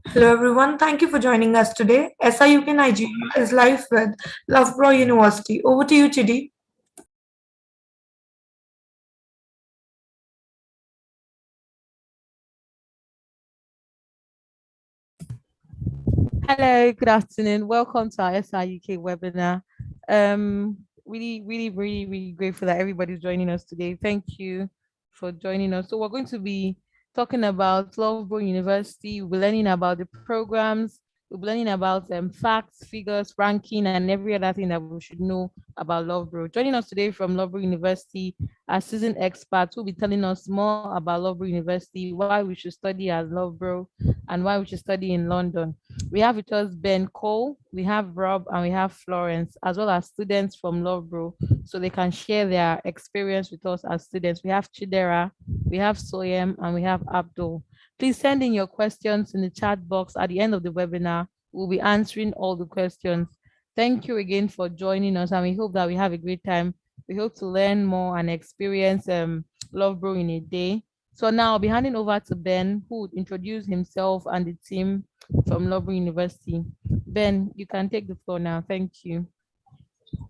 Hello everyone, thank you for joining us today. SIUK Nigeria is live with Loughborough University. Over to you, Chidi. Hello, good afternoon. Welcome to our SR UK webinar. Really grateful that everybody's joining us today. Thank you for joining us. So we're going to be talking about Loughborough University. We'll be learning about the programs. We'll be learning about facts, figures, ranking, and every other thing that we should know about Loughborough. Joining us today from Loughborough University, our seasoned experts will be telling us more about Loughborough University, why we should study at Loughborough, and why we should study in London. We have with us Ben Cole, we have Rob, and we have Florence, as well as students from Loughborough, so they can share their experience with us as students. We have Chidera, we have Soyem, and we have Abdul. Please send in your questions in the chat box at the end of the webinar. We'll be answering all the questions. Thank you again for joining us, and we hope that we have a great time. We hope to learn more and experience Loughborough in a day. So now I'll be handing over to Ben, who would introduce himself and the team from Loughborough University. Ben, you can take the floor now. Thank you.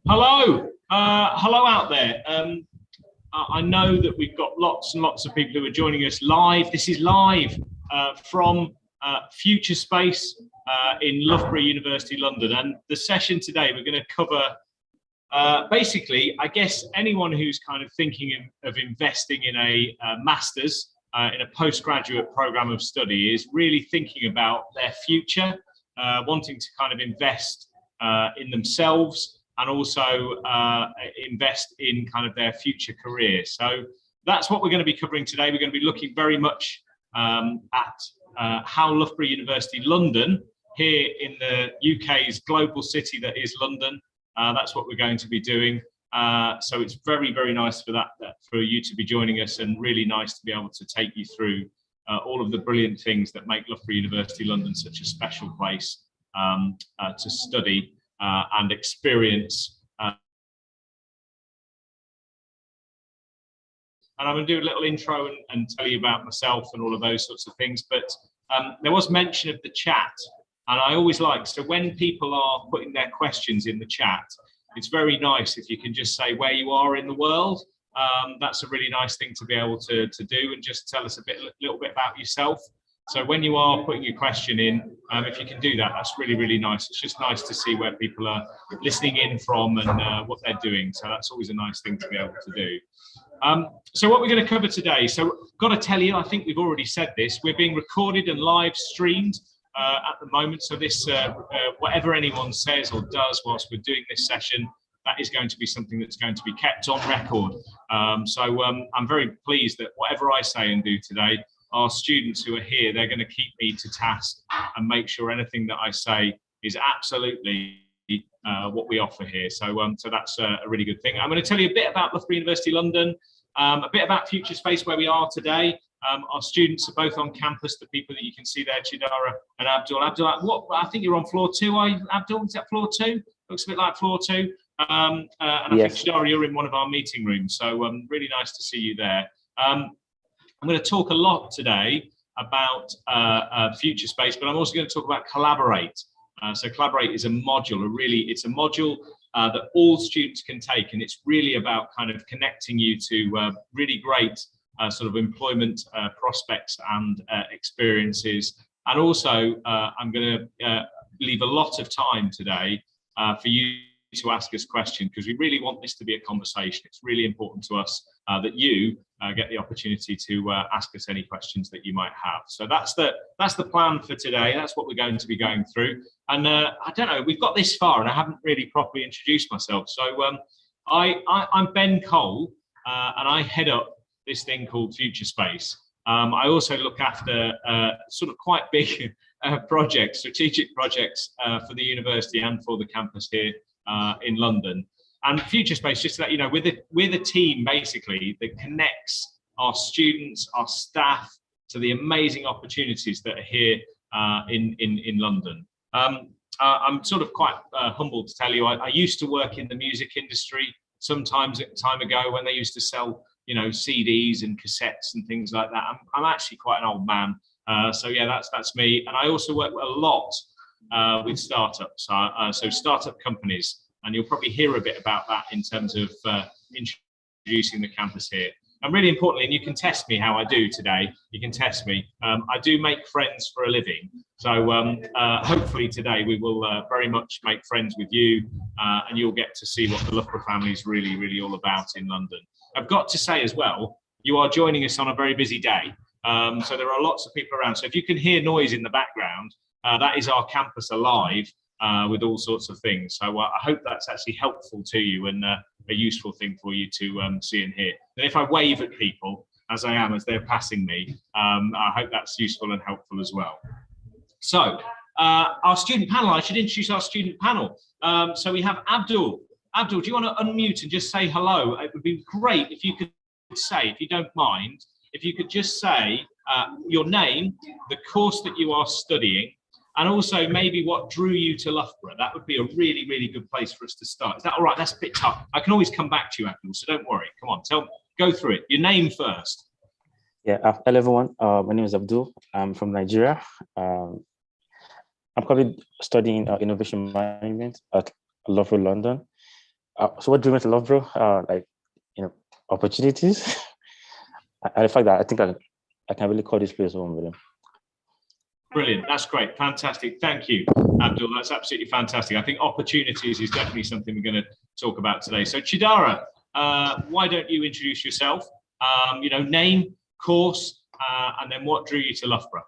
Hello, hello out there. I know that we've got lots and lots of people who are joining us live. This is live from Future Space in Loughborough University, London. And the session today, we're going to cover basically, I guess, anyone who's kind of thinking of investing in a master's, in a postgraduate program of study, is really thinking about their future, wanting to kind of invest in themselves, and also invest in kind of their future career. So that's what we're going to be covering today. We're going to be looking very much at how Loughborough University London, here in the UK's global city that is London, that's what we're going to be doing. So it's very, very nice for you to be joining us, and really nice to be able to take you through all of the brilliant things that make Loughborough University London such a special place to study and experience. And I'm going to do a little intro and tell you about myself and all of those sorts of things. But there was mention of the chat, and I always like, so when people are putting their questions in the chat, it's very nice if you can just say where you are in the world. That's a really nice thing to be able to do, and just tell us a little bit about yourself. So when you are putting your question in, if you can do that, that's really, really nice. It's just nice to see where people are listening in from and what they're doing. So that's always a nice thing to be able to do. So what we're going to cover today, so got to tell you, I think we've already said this, we're being recorded and live streamed at the moment. So this, whatever anyone says or does whilst we're doing this session, that is going to be something that's going to be kept on record. So I'm very pleased that whatever I say and do today, our students who are here, they're going to keep me to task and make sure anything that I say is absolutely what we offer here. So that's a really good thing. I'm going to tell you a bit about Loughborough University London, a bit about Future Space, where we are today. Our students are both on campus, the people that you can see there, Chidara and Abdul. Abdul, I think you're on floor 2, are you, Abdul? Is that floor 2? Looks a bit like floor 2. And I think, Chidara, you're in one of our meeting rooms. So really nice to see you there. I'm going to talk a lot today about Future Space, but I'm also going to talk about Collaborate. So Collaborate is a module, it's a module that all students can take, and it's really about kind of connecting you to really great sort of employment prospects and experiences. And also, I'm going to leave a lot of time today for you to ask us questions, because we really want this to be a conversation. It's really important to us that you get the opportunity to ask us any questions that you might have. So that's the plan for today. That's what we're going to be going through. And I don't know, we've got this far and I haven't really properly introduced myself. So I'm Ben Cole, and I head up this thing called Future Space. I also look after sort of quite big projects, strategic projects for the university and for the campus here in London. And Future Space, just to let you know, we're the team basically that connects our students, our staff, to the amazing opportunities that are here in London. I'm sort of quite humbled to tell you, I used to work in the music industry sometimes a time ago, when they used to sell, you know, CDs and cassettes and things like that. I'm actually quite an old man. So yeah, that's me. And I also work a lot with startups, so startup companies, and you'll probably hear a bit about that in terms of introducing the campus here. And really importantly, and you can test me how I do today, you can test me, I do make friends for a living. So hopefully today we will very much make friends with you, and you'll get to see what the Loughborough family is really, really all about in London. I've got to say as well, you are joining us on a very busy day. So there are lots of people around. So if you can hear noise in the background, that is our campus alive with all sorts of things. So I hope that's actually helpful to you and a useful thing for you to see and hear. And if I wave at people, as I am, as they're passing me, I hope that's useful and helpful as well. So our student panel, I should introduce our student panel. So we have Abdul. Abdul, do you want to unmute and just say hello? It would be great if you could say, if you don't mind, if you could just say your name, the course that you are studying, and also maybe what drew you to Loughborough. That would be a really, really good place for us to start. Is that all right? That's a bit tough. I can always come back to you, Abdul, so don't worry. Come on, go through it. Your name first. Yeah, hello everyone. My name is Abdul. I'm from Nigeria. I'm currently studying innovation management at Loughborough, London. So what drew me to Loughborough? Opportunities. And the fact that I think I can really call this place home with them. Brilliant. That's great. Fantastic. Thank you, Abdul. That's absolutely fantastic. I think opportunities is definitely something we're going to talk about today. So Chidara, why don't you introduce yourself? Name, course, and then what drew you to Loughborough?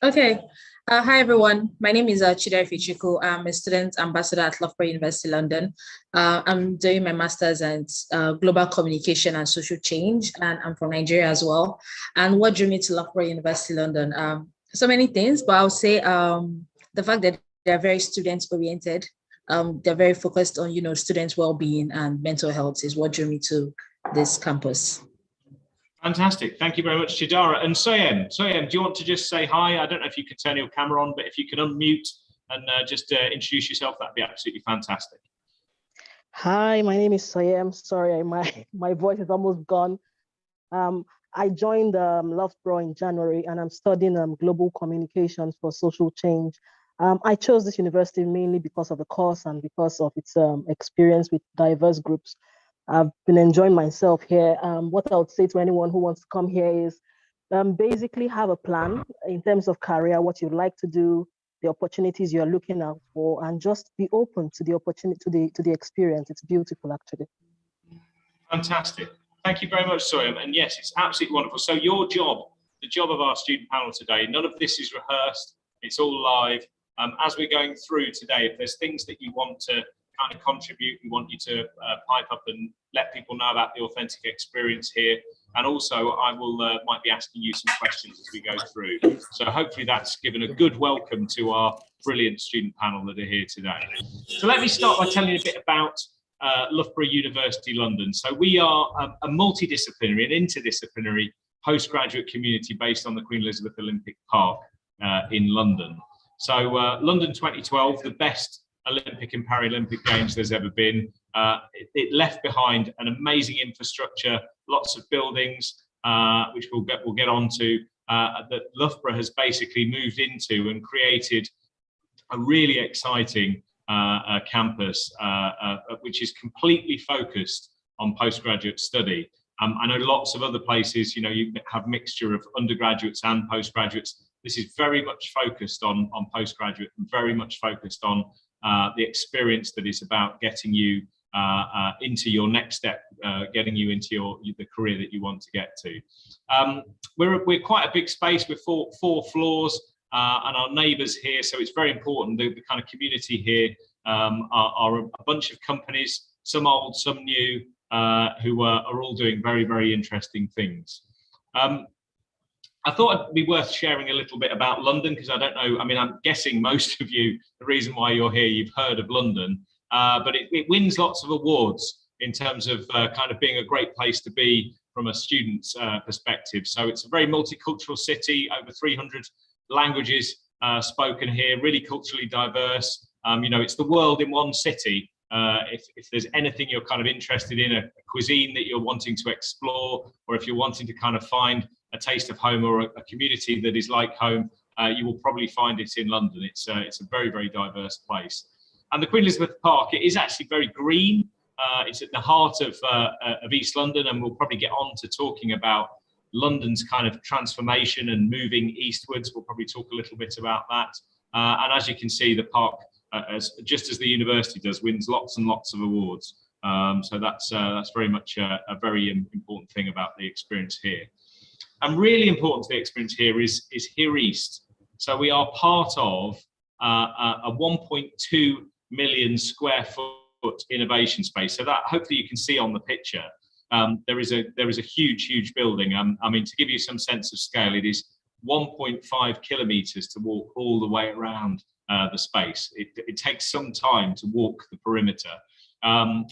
Okay. Hi, everyone. My name is Chidera Fichiku. I'm a student ambassador at Loughborough University, London. I'm doing my master's in global communication and social change, and I'm from Nigeria as well. And what drew me to Loughborough University, London? So many things, but I'll say the fact that they're very student-oriented. They're very focused on, students' well-being and mental health is what drew me to this campus. Fantastic. Thank you very much, Chidara. And Soyem, do you want to just say hi? I don't know if you could turn your camera on, but if you can unmute and just introduce yourself, that'd be absolutely fantastic. Hi, my name is Soyem. Sorry, my voice is almost gone. I joined Loughborough in January, and I'm studying global communications for social change. I chose this university mainly because of the course and because of its experience with diverse groups. I've been enjoying myself here. What I would say to anyone who wants to come here is basically have a plan in terms of career, what you'd like to do, the opportunities you're looking out for, and just be open to the opportunity, to the experience. It's beautiful, actually. Fantastic. Thank you very much, Soyam. And yes, it's absolutely wonderful. So your job, the job of our student panel today, none of this is rehearsed. It's all live. As we're going through today, if there's things that you want to kind of contribute, we want you to pipe up and let people know about the authentic experience here. And also I will might be asking you some questions as we go through. So hopefully that's given a good welcome to our brilliant student panel that are here today. So let me start by telling you a bit about Loughborough University London. So we are a multidisciplinary and interdisciplinary postgraduate community based on the Queen Elizabeth Olympic Park in London. So London 2012, the best Olympic and Paralympic Games there's ever been. It left behind an amazing infrastructure, lots of buildings, which we'll get onto, that Loughborough has basically moved into and created a really exciting campus, which is completely focused on postgraduate study. I know lots of other places, you have mixture of undergraduates and postgraduates. This is very much focused on postgraduate and very much focused on the experience that is about getting you into your next step, getting you into the career that you want to get to. We're quite a big space with four floors and our neighbours here, so it's very important. The kind of community here are a bunch of companies, some old, some new, who are all doing very, very interesting things. I thought it'd be worth sharing a little bit about London, because I don't know, I'm guessing most of you, the reason why you're here, you've heard of London, but it wins lots of awards in terms of kind of being a great place to be from a student's perspective. So it's a very multicultural city, over 300 languages spoken here, really culturally diverse. It's the world in one city. If there's anything you're kind of interested in, a cuisine that you're wanting to explore, or if you're wanting to kind of find a taste of home or a community that is like home, you will probably find it in London. It's a very, very diverse place. And the Queen Elizabeth Park, it is actually very green. It's at the heart of East London, and we'll probably get on to talking about London's kind of transformation and moving eastwards. We'll probably talk a little bit about that. And as you can see, the park, just as the university does, wins lots and lots of awards. So that's very much a very important thing about the experience here. And really important to the experience here is Here East. So we are part of a 1.2 million square foot innovation space. So that hopefully you can see on the picture. There is a huge building. I mean, to give you some sense of scale, it is 1.5 kilometers to walk all the way around the space. It takes some time to walk the perimeter. And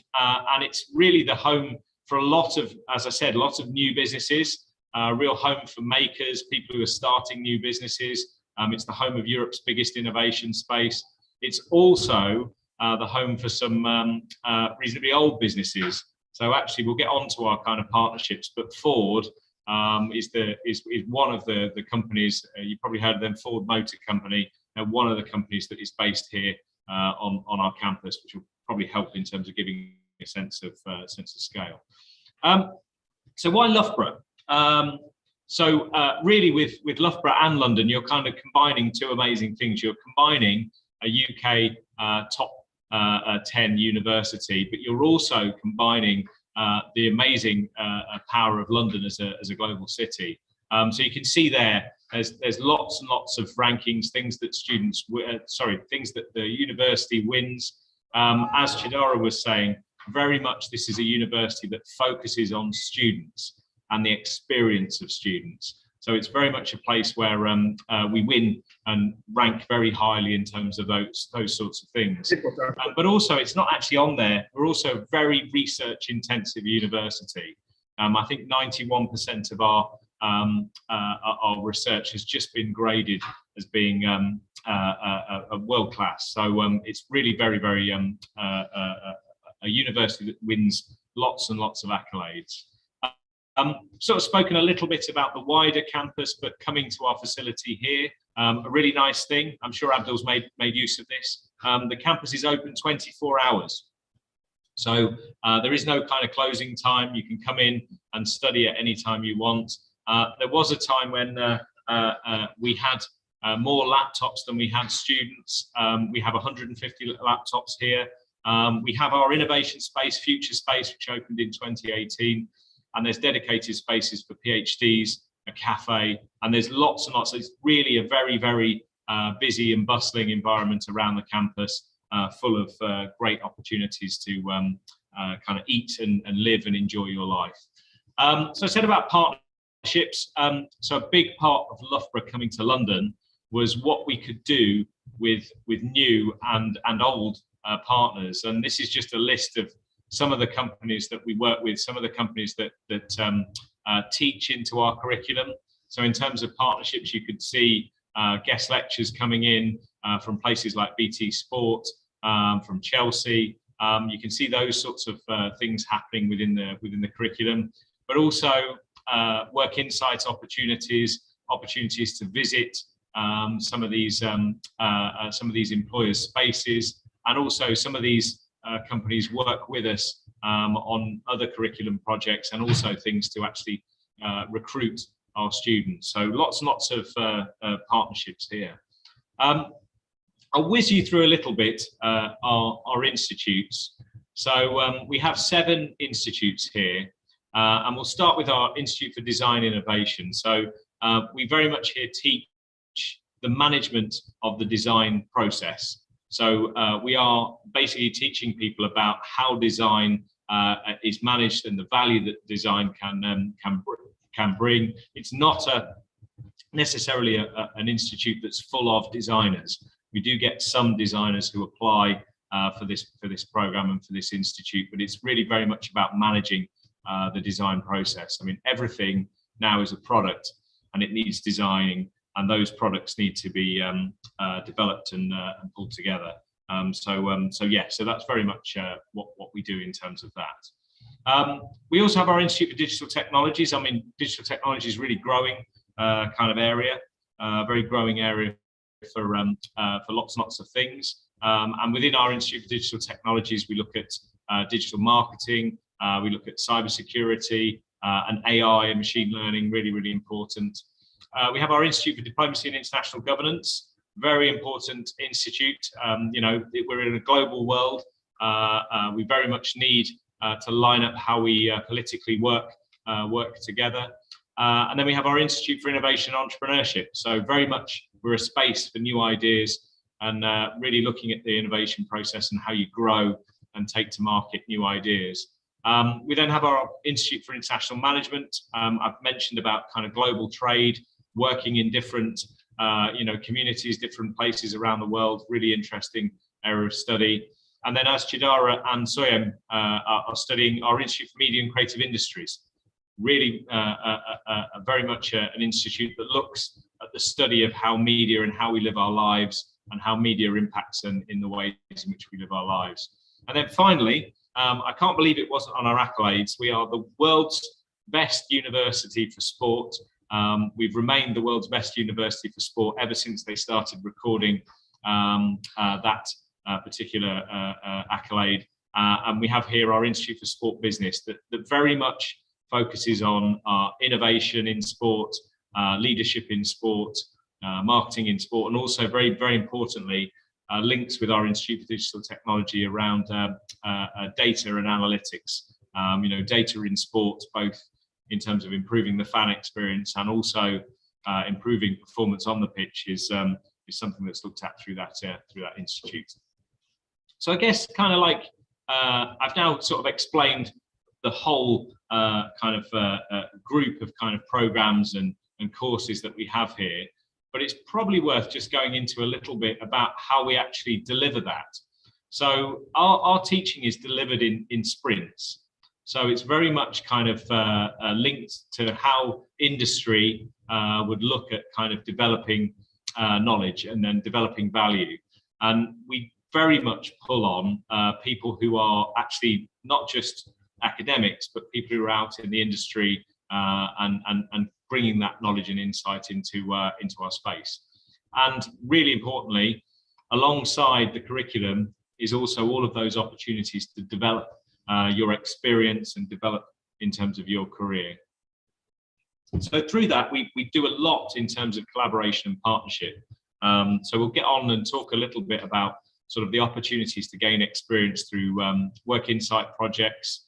it's really the home for a lot of, as I said, lots of new businesses, real home for makers, people who are starting new businesses. It's the home of Europe's biggest innovation space. It's also the home for some reasonably old businesses. So actually, we'll get on to our kind of partnerships, but Ford is one of the companies, you probably heard of them, Ford Motor Company, one of the companies that is based here on our campus, which will probably help in terms of giving a sense of scale. So why Loughborough? Really with Loughborough and London, you're kind of combining two amazing things. You're combining a UK top 10 university, but you're also combining the amazing power of London as a global city. So you can see there's lots and lots of rankings, things that things that the university wins. As Chidera was saying, very much this is a university that focuses on students and the experience of students. So it's very much a place where we win and rank very highly in terms of those sorts of things. But also, it's not actually on there. We're also a very research-intensive university. I think 91% of our research has just been graded as being a world class. So it's really very, very a university that wins lots and lots of accolades. Sort of spoken a little bit about the wider campus, but coming to our facility here, a really nice thing. I'm sure Abdul's made use of this. The campus is open 24 hours. So there is no kind of closing time. You can come in and study at any time you want. There was a time when we had more laptops than we had students. We have 150 laptops here. We have our innovation space, Future Space, which opened in 2018. And there's dedicated spaces for PhDs, a cafe, and there's lots and lots. It's really a very, very busy and bustling environment around the campus, full of great opportunities to kind of eat and live and enjoy your life. So I said about partnerships. So a big part of Loughborough coming to London was what we could do with new and old partners. And this is just a list of some of the companies that we work with, some of the companies that teach into our curriculum. So in terms of partnerships, you could see guest lectures coming in from places like BT Sport, from Chelsea. You can see those sorts of things happening within the curriculum, but also work insights opportunities to visit some of these employers' spaces, and also some of these companies work with us on other curriculum projects, and also things to actually recruit our students. So lots and lots of partnerships here. I'll whiz you through a little bit our institutes. So we have 7 institutes here, and we'll start with our Institute for Design Innovation. So we very much here teach the management of the design process. So we are basically teaching people about how design is managed and the value that design can bring. It's not necessarily an institute that's full of designers. We do get some designers who apply for this program and for this institute, but it's really very much about managing the design process. I mean, everything now is a product, and it needs designing, and those products need to be developed and pulled together. So that's very much what we do in terms of that. We also have our Institute for Digital Technologies. I mean, digital technology is really growing kind of area, very growing area for lots and lots of things. And within our Institute for Digital Technologies, we look at digital marketing, we look at cybersecurity and AI and machine learning, really, really important. We have our Institute for Diplomacy and International Governance, very important institute. You know, we're in a global world. We very much need to line up how we politically work together. And then we have our Institute for Innovation and Entrepreneurship. So very much we're a space for new ideas and really looking at the innovation process and how you grow and take to market new ideas. We then have our Institute for International Management. I've mentioned about kind of global trade, working in different you know, communities, different places around the world, really interesting area of study. And then as Chidara and Soyem are studying our Institute for Media and Creative Industries, really very much an institute that looks at the study of how media and how we live our lives and how media impacts in the ways in which we live our lives. And then finally, I can't believe it wasn't on our accolades. We are the world's best university for sport. We've remained the world's best university for sport ever since they started recording that particular accolade. And we have here our Institute for Sport Business that very much focuses on innovation in sport, leadership in sport, marketing in sport, and also very, very importantly, links with our Institute for Digital Technology around data and analytics. You know, data in sport, both in terms of improving the fan experience and also improving performance on the pitch is something that's looked at through that institute. So I guess kind of like I've now sort of explained the whole kind of group of kind of programs and courses that we have here, but it's probably worth just going into a little bit about how we actually deliver that. So our teaching is delivered in sprints. So it's very much kind of linked to how industry would look at kind of developing knowledge and then developing value. And we very much pull on people who are actually not just academics, but people who are out in the industry and bringing that knowledge and insight into our space. And really importantly, alongside the curriculum is also all of those opportunities to develop your experience and develop in terms of your career. So through that, we do a lot in terms of collaboration and partnership. So we'll get on and talk a little bit about sort of the opportunities to gain experience through work insight projects,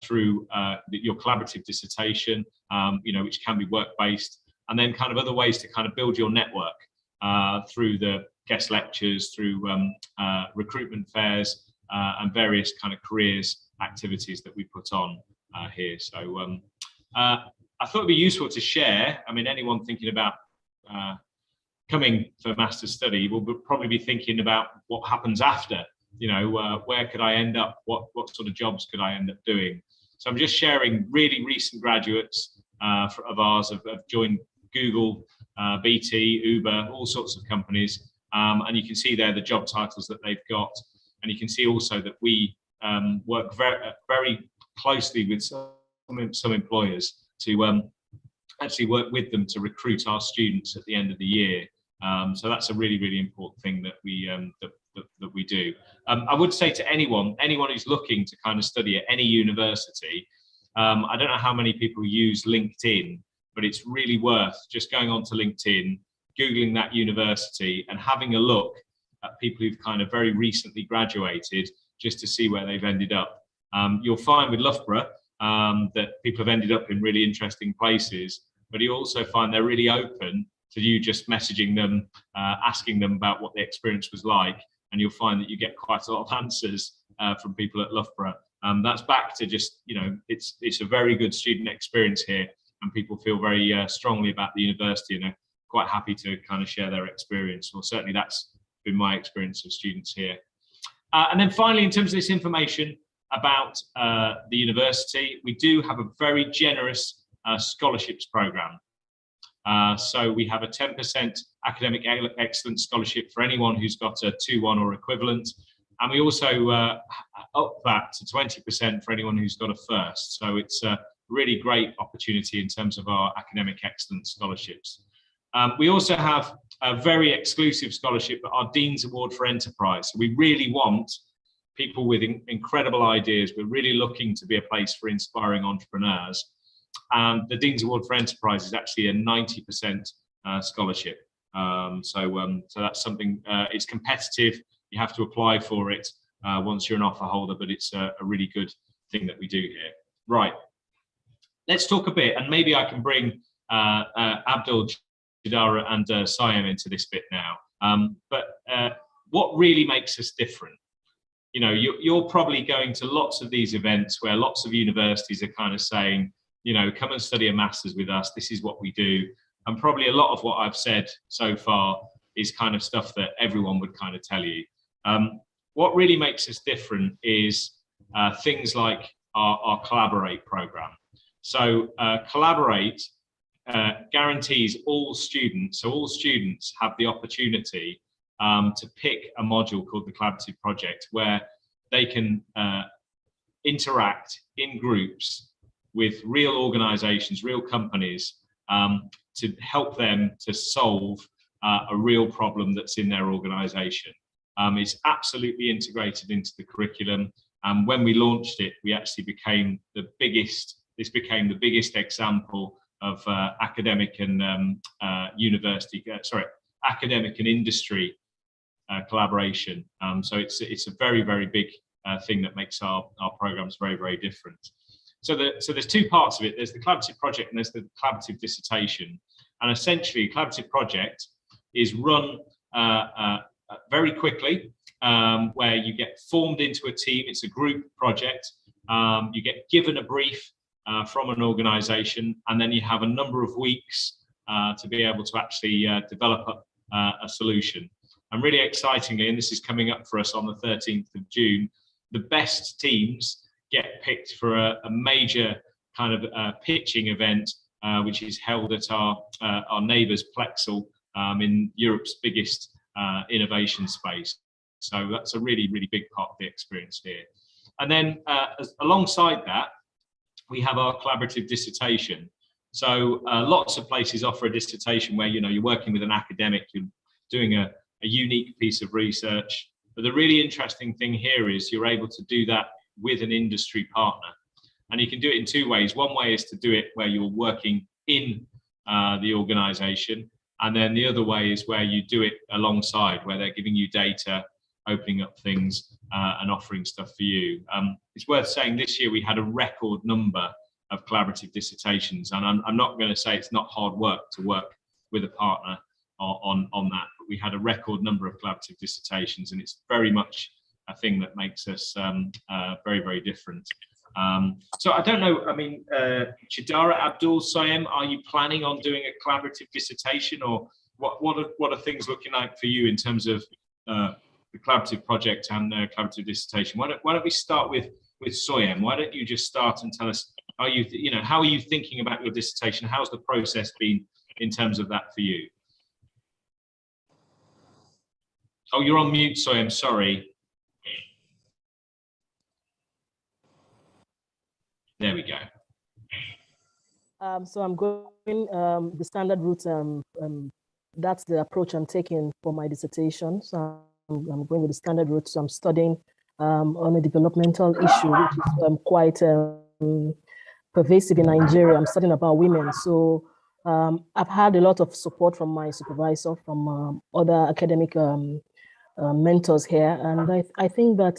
through your collaborative dissertation, you know, which can be work-based, and then kind of other ways to kind of build your network through the guest lectures, through recruitment fairs, and various kind of careers activities that we put on here. So I thought it'd be useful to share. I mean, anyone thinking about coming for master's study will probably be thinking about what happens after. You know, where could I end up? What sort of jobs could I end up doing? So I'm just sharing really recent graduates of ours have joined Google, BT, Uber, all sorts of companies. And you can see there the job titles that they've got. And you can see also that we work very closely with some employers to actually work with them to recruit our students at the end of the year. So that's a really, really important thing that we do. I would say to anyone who's looking to kind of study at any university, I don't know how many people use LinkedIn, but it's really worth just going onto LinkedIn, Googling that university and having a look at people who've kind of very recently graduated just to see where they've ended up. You'll find with Loughborough that people have ended up in really interesting places, but you also find they're really open to you just messaging them, asking them about what the experience was like, and you'll find that you get quite a lot of answers from people at Loughborough. That's back to just, you know, it's a very good student experience here, and people feel very strongly about the university and are quite happy to kind of share their experience. Well, certainly that's been my experience of students here. And then finally, in terms of this information about the university, we do have a very generous scholarships program. So we have a 10% academic excellence scholarship for anyone who's got a 2-1 or equivalent. And we also up that to 20% for anyone who's got a first. So it's a really great opportunity in terms of our academic excellence scholarships. We also have a very exclusive scholarship, our Dean's Award for Enterprise. So we really want people with incredible ideas. We're really looking to be a place for inspiring entrepreneurs. And the Dean's Award for Enterprise is actually a 90% scholarship. So that's something, it's competitive. You have to apply for it once you're an offer holder, but it's a really good thing that we do here. Right, let's talk a bit, and maybe I can bring Abdul, Jidara and Siam into this bit now. But what really makes us different? You know, you're probably going to lots of these events where lots of universities are kind of saying, you know, come and study a master's with us. This is what we do. And probably a lot of what I've said so far is kind of stuff that everyone would kind of tell you. What really makes us different is things like our Collaborate program. So Collaborate guarantees all students, so all students have the opportunity to pick a module called the Collaborative Project, where they can interact in groups with real organizations, real companies, to help them to solve a real problem that's in their organization. It's absolutely integrated into the curriculum. And when we launched it, we actually became the biggest, this became the biggest example of academic and academic and industry collaboration. So it's a very, very big thing that makes our programs very, very different. So there's two parts of it. There's the collaborative project and there's the collaborative dissertation. And essentially, a collaborative project is run very quickly, where you get formed into a team. It's a group project. You get given a brief from an organization, and then you have a number of weeks to be able to actually develop a solution. And really excitingly, and this is coming up for us on the 13th of June, the best teams get picked for a major kind of pitching event, which is held at our neighbours Plexel in Europe's biggest innovation space. So that's a really, really big part of the experience here. And then alongside that, we have our collaborative dissertation. So lots of places offer a dissertation where, you know, you're working with an academic, you're doing a unique piece of research. But the really interesting thing here is you're able to do that with an industry partner. And you can do it in two ways. One way is to do it where you're working in the organization. And then the other way is where you do it alongside, where they're giving you data, opening up things and offering stuff for you. It's worth saying this year we had a record number of collaborative dissertations. And I'm not going to say it's not hard work to work with a partner on that, but we had a record number of collaborative dissertations, and it's very much a thing that makes us very, very different. So I don't know, I mean, Chidara, Abdul, Siam, are you planning on doing a collaborative dissertation, or what are things looking like for you in terms of the collaborative project and collaborative dissertation? Why don't we start with Siam? Why don't you just start and tell us, how are you thinking about your dissertation? How's the process been in terms of that for you? Oh, you're on mute, Siam, sorry. There we go. So I'm going the standard route. That's the approach I'm taking for my dissertation. So I'm going with the standard route. So I'm studying on a developmental issue, which is quite pervasive in Nigeria. I'm studying about women. So I've had a lot of support from my supervisor, from other academic mentors here. And I think that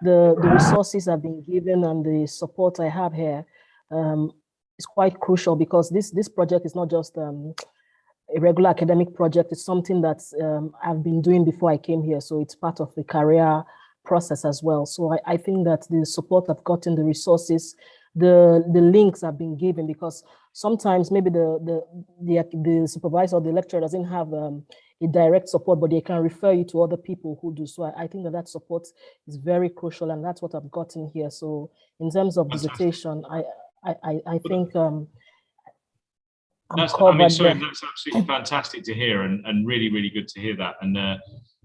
the resources I've been given and the support I have here is quite crucial, because this project is not just a regular academic project. It's something that I've been doing before I came here. So it's part of the career process as well. So I think that the support I've gotten, the resources, the links I've been given, because sometimes maybe the supervisor or the lecturer doesn't have a direct support, but they can refer you to other people who do. So I think that support is very crucial, and that's what I've gotten here. So in terms of dissertation, I think that's absolutely fantastic to hear, and really, really good to hear that. And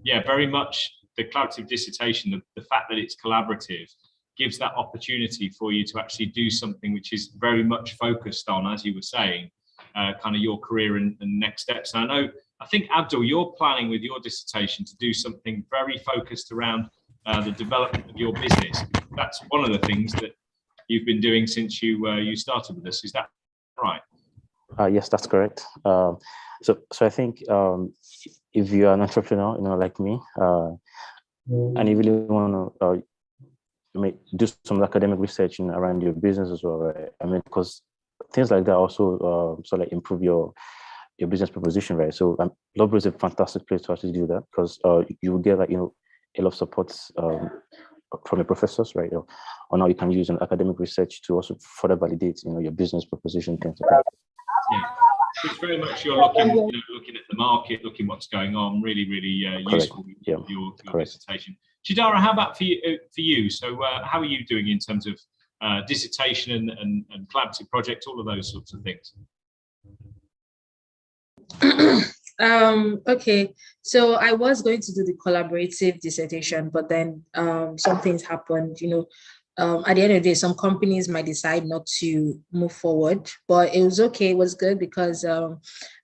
yeah, very much the collaborative dissertation, the fact that it's collaborative, gives that opportunity for you to actually do something which is very much focused on, as you were saying, kind of your career and next steps. And I think, Abdul, you're planning with your dissertation to do something very focused around the development of your business. That's one of the things that you've been doing since you started with us. Is that right? Yes, that's correct. So I think if you're an entrepreneur, like me, and you really want to do some academic research around your business as well, right? I mean, because things like that also sort of improve your business proposition, right? So Loughborough is a fantastic place to actually do that, because you will get a lot of support from your professors, right? Or now you can use an academic research to also further validate, your business proposition. Things like that. Yeah. It's very much you're looking at the market, looking what's going on. Really, really useful. Yeah. Your dissertation. Chidara, how about for you? So how are you doing in terms of dissertation and collaborative projects, all of those sorts of things? Okay, so I was going to do the collaborative dissertation, but then some things happened, at the end of the day, some companies might decide not to move forward, but it was okay. It was good because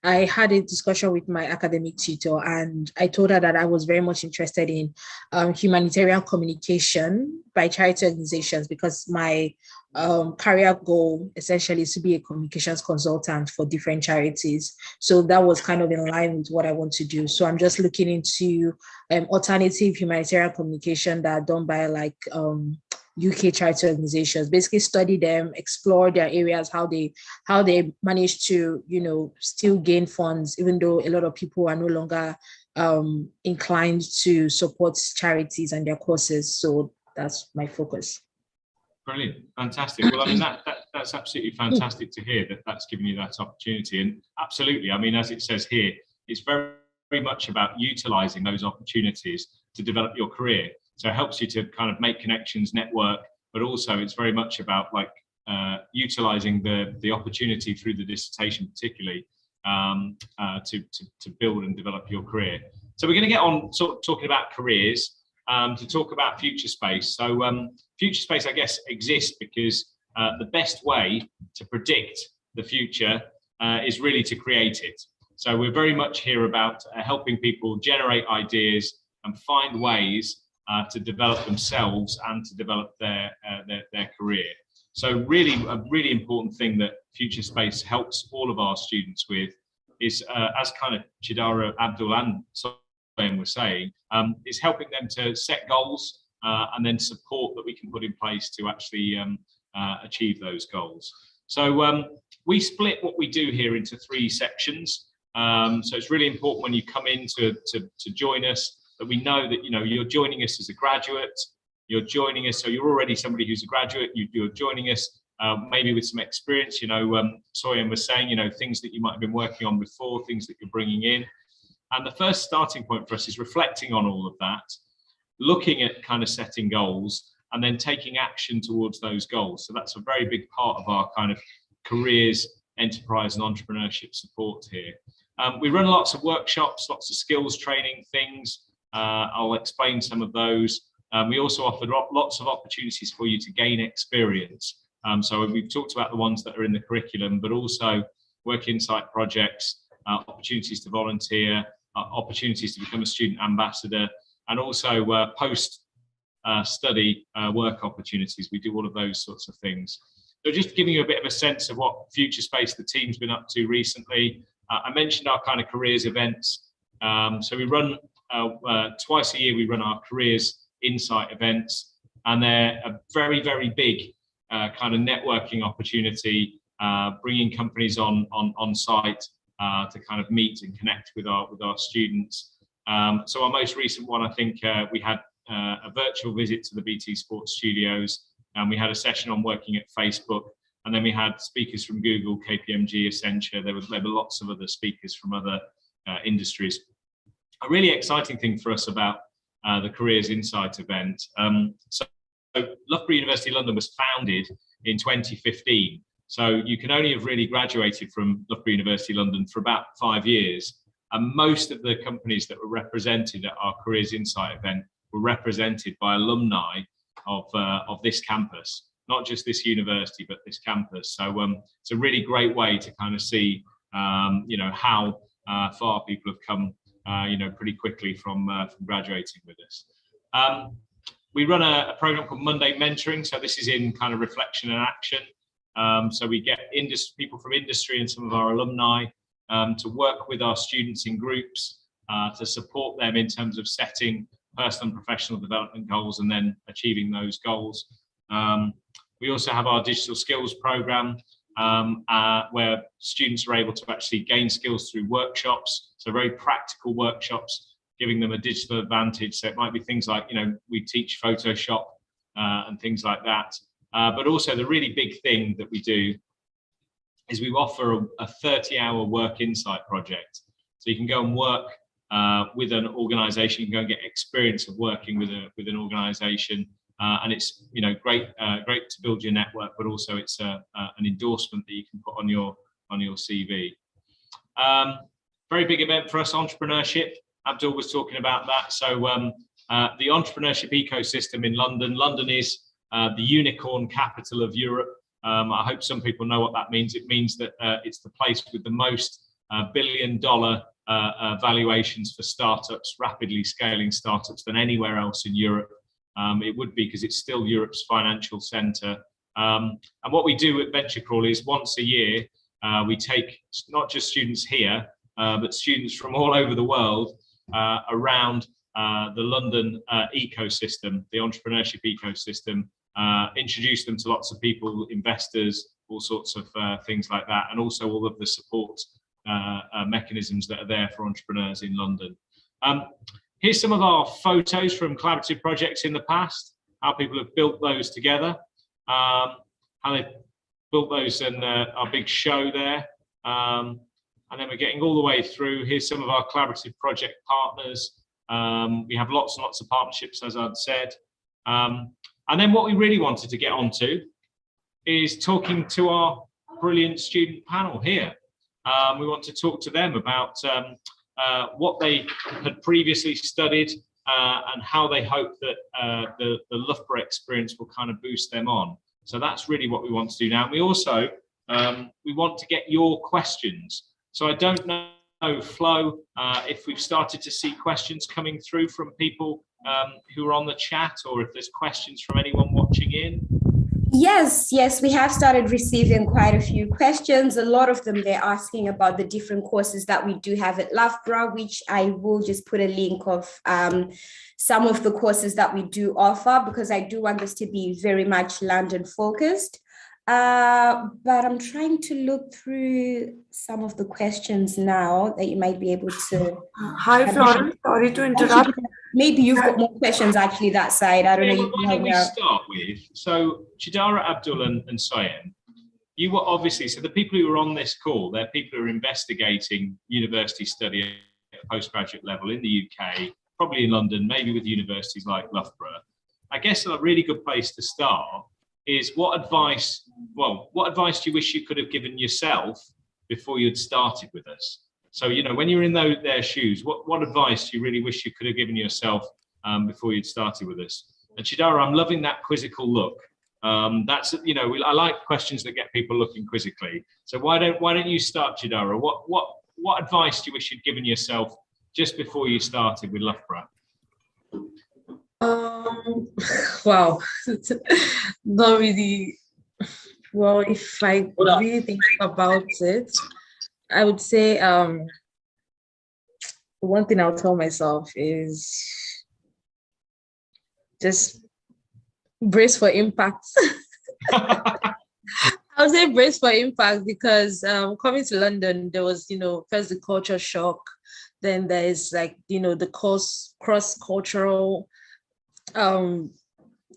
I had a discussion with my academic tutor, and I told her that I was very much interested in humanitarian communication by charity organizations, because my career goal essentially is to be a communications consultant for different charities. So that was kind of in line with what I want to do. So I'm just looking into alternative humanitarian communication that are done by UK charity organizations, basically study them, explore their areas, how they manage to, still gain funds, even though a lot of people are no longer inclined to support charities and their causes. So that's my focus. Brilliant, fantastic. Well, I mean, that's absolutely fantastic to hear that that's given you that opportunity. And absolutely, I mean, as it says here, it's very, very much about utilizing those opportunities to develop your career. So it helps you to kind of make connections, network, but also it's very much about utilizing the opportunity through the dissertation, particularly to build and develop your career. So we're going to get on sort of talking about careers to talk about future space. So future space, I guess, exists because the best way to predict the future is really to create it. So we're very much here about helping people generate ideas and find ways to develop themselves and to develop their career. So really, a really important thing that Future Space helps all of our students with is, as kind of Chidara, Abdul and Soyan were saying, is helping them to set goals and then support that we can put in place to actually achieve those goals. So we split what we do here into 3 sections. So it's really important when you come in to join us that we know that you're joining us as a graduate, you're joining us, so you're already somebody who's a graduate, you're joining us maybe with some experience, Soyan was saying, things that you might have been working on before, things that you're bringing in. And the first starting point for us is reflecting on all of that, looking at kind of setting goals and then taking action towards those goals. So that's a very big part of our kind of careers, enterprise and entrepreneurship support here. We run lots of workshops, lots of skills training things. I'll explain some of those. We also offer lots of opportunities for you to gain experience. So we've talked about the ones that are in the curriculum, but also work insight projects, opportunities to volunteer, opportunities to become a student ambassador, and also post-study work opportunities. We do all of those sorts of things. So just giving you a bit of a sense of what Future Space, the team's been up to recently. I mentioned our kind of careers events. So we run twice a year, we run our careers insight events, and they're a very, very big kind of networking opportunity, bringing companies on site to kind of meet and connect with our students. So our most recent one, I think we had a virtual visit to the BT Sports Studios, and we had a session on working at Facebook, and then we had speakers from Google, KPMG, Accenture. There were lots of other speakers from other industries. A really exciting thing for us about the Careers Insight event. So Loughborough University London was founded in 2015. So you can only have really graduated from Loughborough University London for about 5 years. And most of the companies that were represented at our Careers Insight event were represented by alumni of this campus, not just this university, but this campus. So it's a really great way to kind of see, how far people have come, pretty quickly from graduating with us. We run a program called Monday Mentoring. So this is in kind of reflection and action. So we get people from industry and some of our alumni to work with our students in groups to support them in terms of setting personal and professional development goals and then achieving those goals. We also have our digital skills program where students are able to actually gain skills through workshops. So very practical workshops, giving them a digital advantage. So it might be things like, we teach Photoshop and things like that. But also the really big thing that we do is we offer a 30-hour work insight project. So you can go and work with an organization, you can go and get experience of working with an organization. And it's great to build your network, but also it's an endorsement that you can put on your CV. Very big event for us, entrepreneurship. Abdul was talking about that. So the entrepreneurship ecosystem in London. London is the unicorn capital of Europe. I hope some people know what that means. It means that it's the place with the most billion-dollar valuations for startups, rapidly scaling startups, than anywhere else in Europe. It would be because it's still Europe's financial centre. And what we do at Venture Crawl is once a year, we take not just students here, but students from all over the world around the London ecosystem, the entrepreneurship ecosystem, introduce them to lots of people, investors, all sorts of things like that, and also all of the support mechanisms that are there for entrepreneurs in London. Here's some of our photos from collaborative projects in the past, how people have built those together, how they built those in our big show there. And then we're getting all the way through. Here's some of our collaborative project partners. We have lots and lots of partnerships, as I'd said. And then what we really wanted to get onto is talking to our brilliant student panel here. We want to talk to them about what they had previously studied and how they hope that the Loughborough experience will kind of boost them on. So that's really what we want to do now. And we also we want to get your questions. So I don't know, Flo, if we've started to see questions coming through from people who are on the chat, or if there's questions from anyone watching in. Yes, we have started receiving quite a few questions. A lot of them, they're asking about the different courses that we do have at Loughborough, which I will just put a link of some of the courses that we do offer, because I do want this to be very much London focused. But I'm trying to look through some of the questions now that you might be able to. Hi, Florence. Sorry to interrupt. Maybe you've got more questions actually that side. I don't know. Why don't we start with, so Chidara, Abdul and Sayem, you were obviously, so the people who are on this call, they're people who are investigating university study at a postgraduate level in the UK, probably in London, maybe with universities like Loughborough. I guess a really good place to start is what advice do you wish you could have given yourself before you'd started with us? So, when you're in their shoes, what advice do you really wish you could have given yourself before you'd started with us? And Chidara, I'm loving that quizzical look. That's, I like questions that get people looking quizzically. So why don't you start, Chidara? What advice do you wish you'd given yourself just before you started with Loughborough? Wow, not really. Well, if I really think about it, I would say one thing I'll tell myself is just brace for impact. I would say brace for impact because coming to London, there was, first the culture shock, then there is the cross-cultural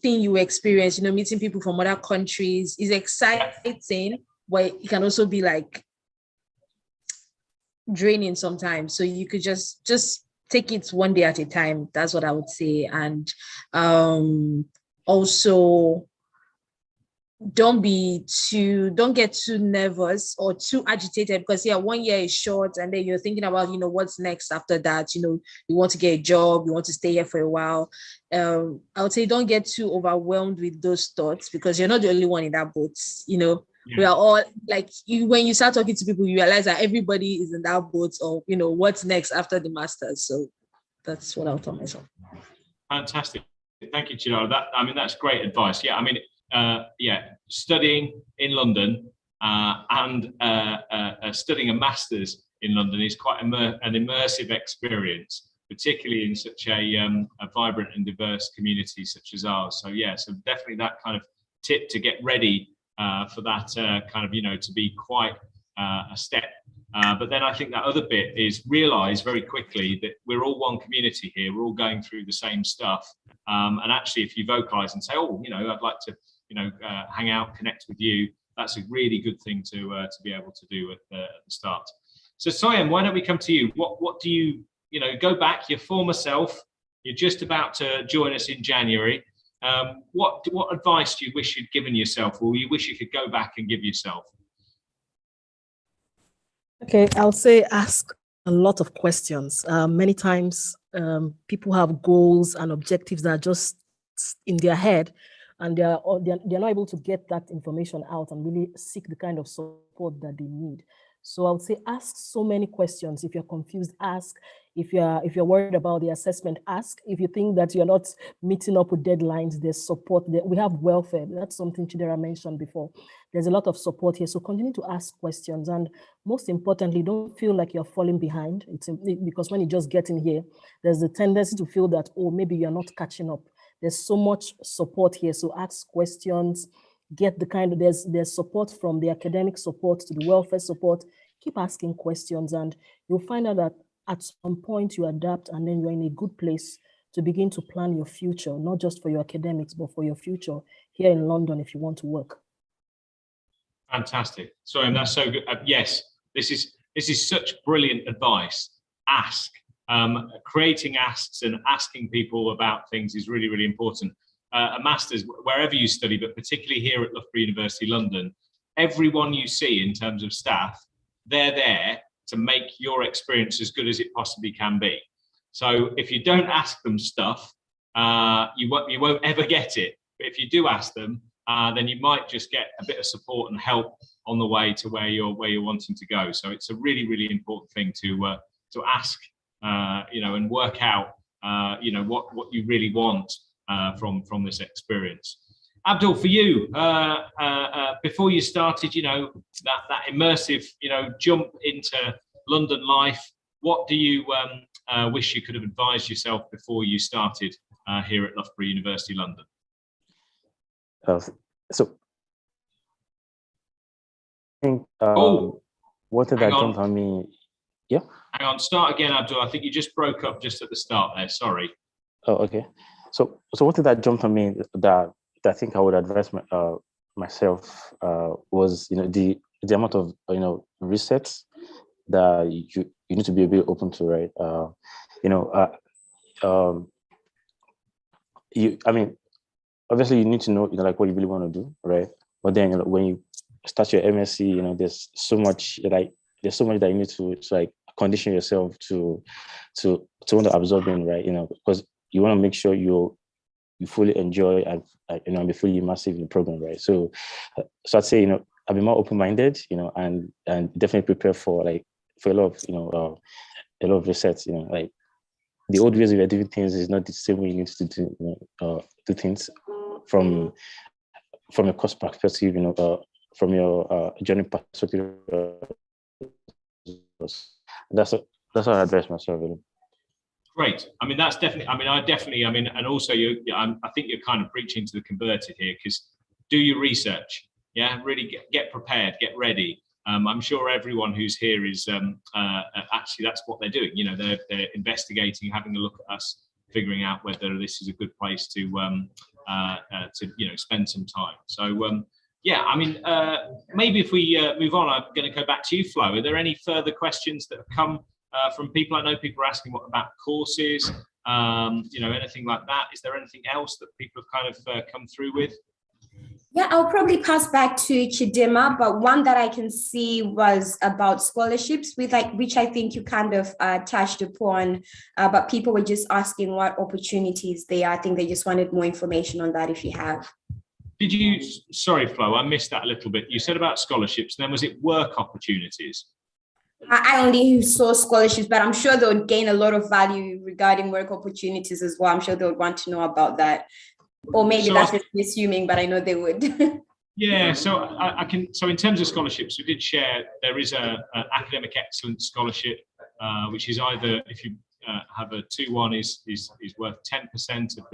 thing you experience, meeting people from other countries is exciting, but it can also be draining sometimes. So you could just take it one day at a time. That's what I would say. And also don't get too nervous or too agitated, because 1 year is short, and then you're thinking about what's next after that. You want to get a job, you want to stay here for a while. I would say don't get too overwhelmed with those thoughts, because you're not the only one in that boat. We are all like, when you start talking to people, you realize that everybody is in that boat, or what's next after the masters. So that's what I'll tell myself. Fantastic. Thank you, Chidara. That's great advice. Studying in London and studying a master's in London is quite an immersive experience, particularly in such a vibrant and diverse community such as ours. So definitely that kind of tip to get ready for that to be quite a step. But then I think that other bit is realize very quickly that we're all one community here. We're all going through the same stuff. And actually, if you vocalize and say, I'd like to, hang out, connect with you, that's a really good thing to be able to do at the start. So Soyem, why don't we come to you? What do you, go back, your former self, you're just about to join us in January. What advice do you wish you'd given yourself, or you wish you could go back and give yourself? Okay, I'll say ask a lot of questions. Many times people have goals and objectives that are just in their head, and they're not able to get that information out and really seek the kind of support that they need. So I would say ask so many questions. If you're confused, ask. If you're worried about the assessment, ask. If you think that you're not meeting up with deadlines, there's support. We have welfare. That's something Chidera mentioned before. There's a lot of support here. So continue to ask questions. And most importantly, don't feel like you're falling behind. Because when you just get in here, there's the tendency to feel that, maybe you're not catching up. There's so much support here. So ask questions. Get there's support from the academic support to the welfare support. Keep asking questions, and you'll find out that at some point you adapt, and then you're in a good place to begin to plan your future, not just for your academics, but for your future here in London if you want to work. Fantastic. Sorry, that's so good. Yes, this is such brilliant advice. Ask. Creating asks and asking people about things is really, really important. A master's, wherever you study, but particularly here at Loughborough University, London, everyone you see in terms of staff, they're there to make your experience as good as it possibly can be. So if you don't ask them stuff, you won't ever get it. But if you do ask them, then you might just get a bit of support and help on the way to where you're wanting to go. So it's a really, really important thing to ask, and work out, what you really want from this experience. Abdul, for you, before you started, that immersive, jump into London life, what do you wish you could have advised yourself before you started here at Loughborough University, London? So I think what did that jump on me? Yeah. Hang on, start again, Abdul. I think you just broke up just at the start there. Sorry. Oh, okay. So what did that jump on me that I think I would advise myself was the amount of resets that you need to be a bit open to, right? Obviously you need to know like what you really want to do, right? But then when you start your MSc, there's so much that you need to like condition yourself to want to absorb in, right? Because you want to make sure you fully enjoy and be fully immersive in the program, right? So I'd say I'll be more open-minded, and definitely prepare for a lot of resets. Like the old ways we were doing things is not the same way you need to do things from a cost perspective, from your journey perspective. That's how I address myself. Great. That's definitely. And also I think you're kind of preaching to the converted here, because do your research. Yeah, really get prepared, get ready. I'm sure everyone who's here is actually that's what they're doing. They're investigating, having a look at us, figuring out whether this is a good place to spend some time. So maybe if we move on, I'm going to go back to you, Flo. Are there any further questions that have come from people? I know people are asking what about courses, anything like that. Is there anything else that people have kind of come through with? Yeah, I'll probably pass back to Chidima, but one that I can see was about scholarships, which I think you kind of touched upon, but people were just asking what opportunities they are. I think they just wanted more information on that if you have. Did you, sorry, Flo, I missed that a little bit. You said about scholarships, and then was it work opportunities? I only saw scholarships, but I'm sure they would gain a lot of value regarding work opportunities as well. I'm sure they would want to know about that. Or maybe that's just assuming, but I know they would. Yeah, so I can. So in terms of scholarships, we did share. There is an academic excellence scholarship, which is either if you have a 2-1 is worth 10% of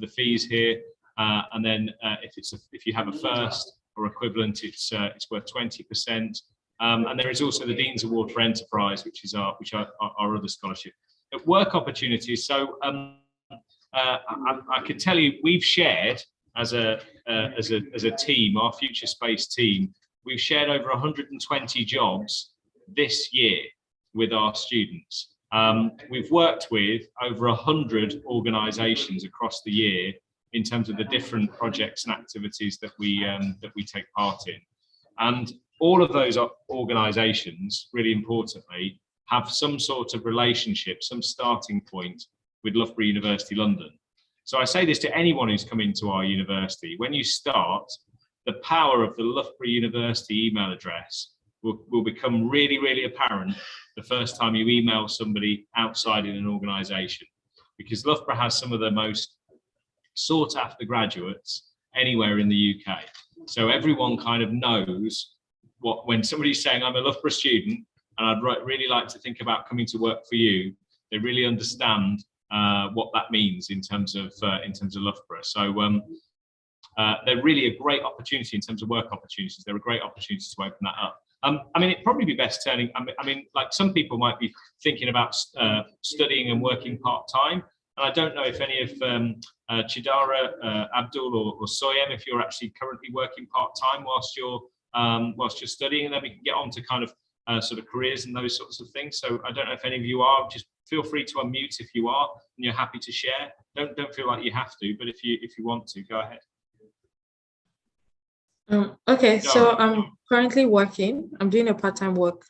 the fees here, and then if you have a first or equivalent, it's worth 20%. And there is also the Dean's Award for Enterprise, which is our other scholarship. Work opportunities. So. I can tell you, we've shared as a team, our Future Space team, we've shared over 120 jobs this year with our students. We've worked with over 100 organisations across the year in terms of the different projects and activities that we take part in, and all of those organisations, really importantly, have some sort of relationship, some starting point with Loughborough University London. So I say this to anyone who's come into our university: when you start, the power of the Loughborough University email address will become really, really apparent the first time you email somebody outside in an organisation, because Loughborough has some of the most sought after graduates anywhere in the UK. So everyone kind of knows when somebody's saying, I'm a Loughborough student and I'd really like to think about coming to work for you, they really understand what that means in terms of Loughborough. So they're really a great opportunity in terms of work opportunities. They're a great opportunity to open that up. I mean, it'd probably be best turning. I mean, like some people might be thinking about studying and working part-time. And I don't know if any of Chidara, Abdul, or Soyem, if you're actually currently working part-time whilst you're studying, and then we can get on to kind of sort of careers and those sorts of things. So I don't know if any of you are. Just feel free to unmute if you are and you're happy to share. Don't feel like you have to, but if you want to, go ahead. Okay, so I'm currently working. I'm doing a part-time work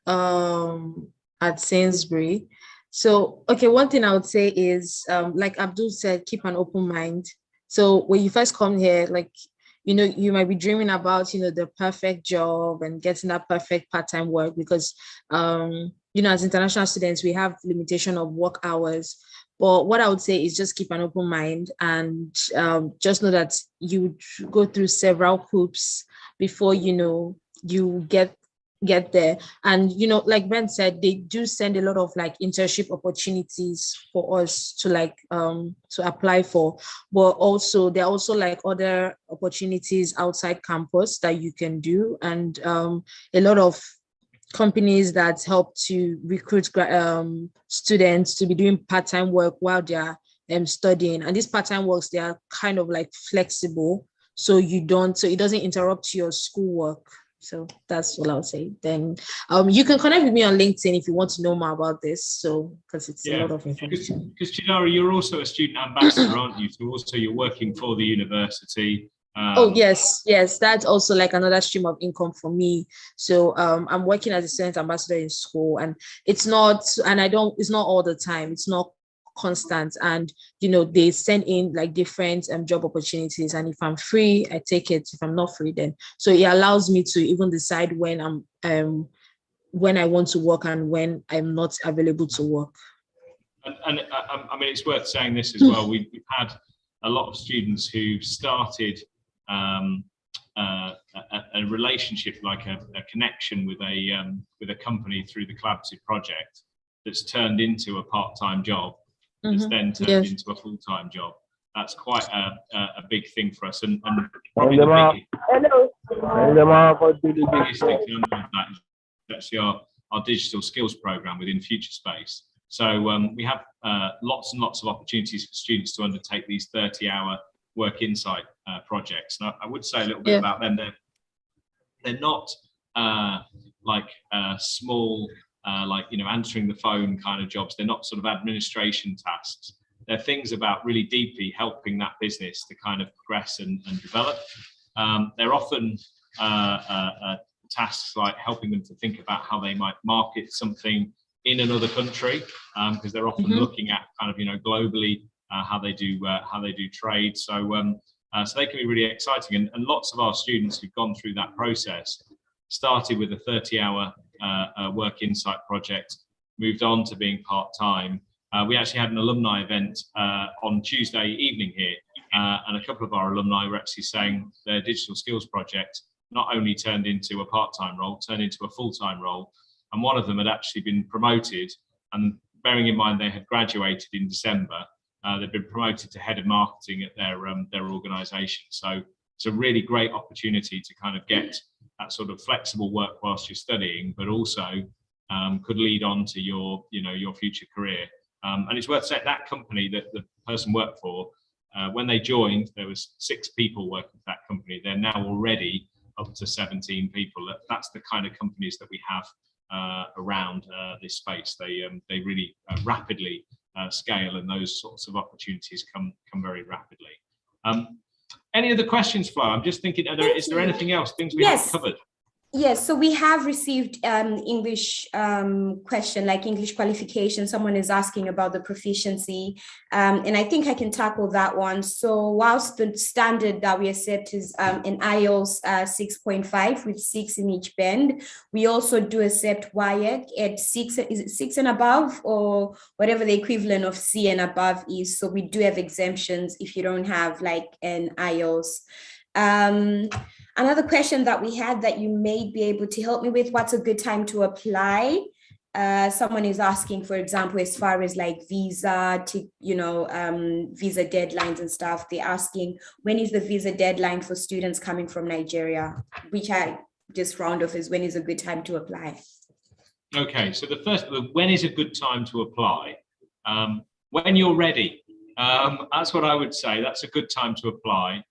at Sainsbury. So, okay, one thing I would say is, like Abdul said, keep an open mind. So when you first come here, like, you know, you might be dreaming about, you know, the perfect job and getting that perfect part-time work because, you know, as international students, we have limitation of work hours. But what I would say is just keep an open mind and just know that you go through several hoops before, you know, you get there. And, you know, like Ben said, they do send a lot of like internship opportunities for us to like to apply for, but also there are also like other opportunities outside campus that you can do, and a lot of companies that help to recruit students to be doing part-time work while they're studying. And these part-time works, they are kind of like flexible, so it doesn't interrupt your schoolwork. So that's what I'll say. Then you can connect with me on LinkedIn if you want to know more about this. So because it's a lot of information. Because Chidara, you're also a student ambassador, aren't you? So also you're working for the university. Oh yes, that's also like another stream of income for me. So I'm working as a student ambassador in school, and it's not all the time. It's not constant, and you know, they send in like different job opportunities, and if I'm free, I take it. If I'm not free, then so it allows me to even decide when when I want to work and when I'm not available to work. And I mean, it's worth saying this as well. We've had a lot of students who started a relationship, like a connection with a company through the collaborative project, that's turned into a part-time job, that's then turned into a full-time job. That's quite a big thing for us, and probably the biggest thing to understand that is actually our digital skills program within Future Space. So we have lots and lots of opportunities for students to undertake these 30-hour work insight projects. And I would say a little bit about them. They're not like small, like, you know, answering the phone kind of jobs. They're not sort of administration tasks. They're things about really deeply helping that business to kind of progress and develop. They're often tasks like helping them to think about how they might market something in another country, because they're often looking at kind of, globally how they do trade. So so they can be really exciting, and lots of our students who've gone through that process started with a 30-hour work insight project, moved on to being part-time. We actually had an alumni event on Tuesday evening here, and a couple of our alumni were actually saying their digital skills project not only turned into a part-time role, turned into a full-time role, and one of them had actually been promoted, and bearing in mind they had graduated in December, they've been promoted to head of marketing at their organisation. So it's a really great opportunity to kind of get that sort of flexible work whilst you're studying, but also could lead on to your future career. And it's worth saying that company that the person worked for, when they joined, there was 6 people working for that company. They're now already up to 17 people. That's the kind of companies that we have around this space. They really rapidly scale, and those sorts of opportunities come very rapidly. Any other questions, Flo? I'm just thinking, is there anything else, things we haven't covered? Yes, so we have received English question, like English qualification. Someone is asking about the proficiency, and I think I can tackle that one. So whilst the standard that we accept is an IELTS 6.5 with 6 in each band, we also do accept WIAC at 6, is it 6 and above, or whatever the equivalent of C and above is. So we do have exemptions if you don't have like an IELTS. Another question that we had that you may be able to help me with, what's a good time to apply? Someone is asking, for example, as far as like visa to, visa deadlines and stuff. They're asking, when is the visa deadline for students coming from Nigeria? Which I just round off as when is a good time to apply? Okay, so when is a good time to apply? When you're ready. That's what I would say. That's a good time to apply.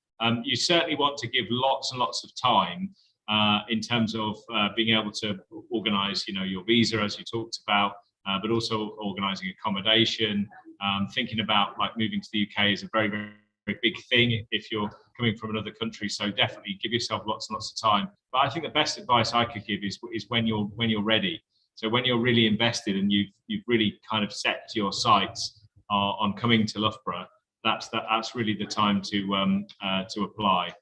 You certainly want to give lots and lots of time in terms of being able to organise, your visa, as you talked about, but also organising accommodation. Thinking about like moving to the UK is a very, very, very big thing if you're coming from another country. So definitely give yourself lots and lots of time. But I think the best advice I could give is when you're ready. So when you're really invested and you've really kind of set your sights on coming to Loughborough, that's really the time to apply.